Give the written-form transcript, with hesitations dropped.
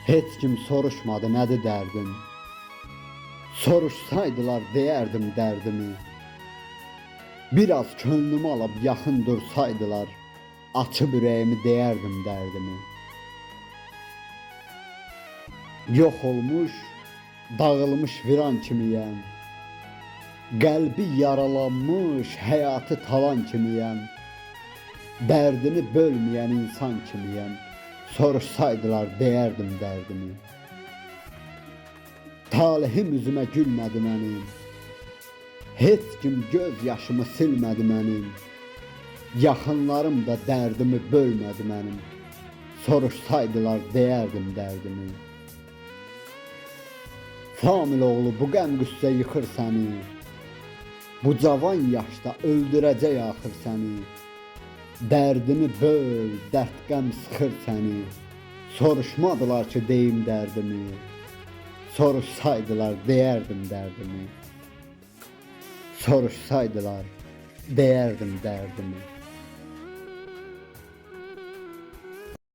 Heç kim soruşmadı nədir dərdin. Soruşsaydılar deyərdim dərdimi. Biraz könlümü alıb yaxın dursaydılar, açıb ürəyimi deyərdim dərdimi. Yox olmuş, dağılmış viran kimiyəm. Qəlbi yaralanmış, həyatı talan kimiyəm. Dərdini bölməyən insan kimiyəm. Soruşsaydılar deyərdim dərdimi. Talihim üzümə gülmədi mənim. Heç kim göz yaşımı silmədi mənim. Yaxınlarım da dərdimi bölmədi mənim. Soruşsaydılar deyərdim dərdimi. Famil oğlu bu qəm qüssə yıxır səni. Bu cavan yaşda öldürəcək axır səni. Dərdini böl, dərd qəm sıxır səni. Soruşmadılar ki deyim dərdimi. Soruşsaydılar deyərdim dərdimi. Soruşsaydılar deyərdim dərdimi.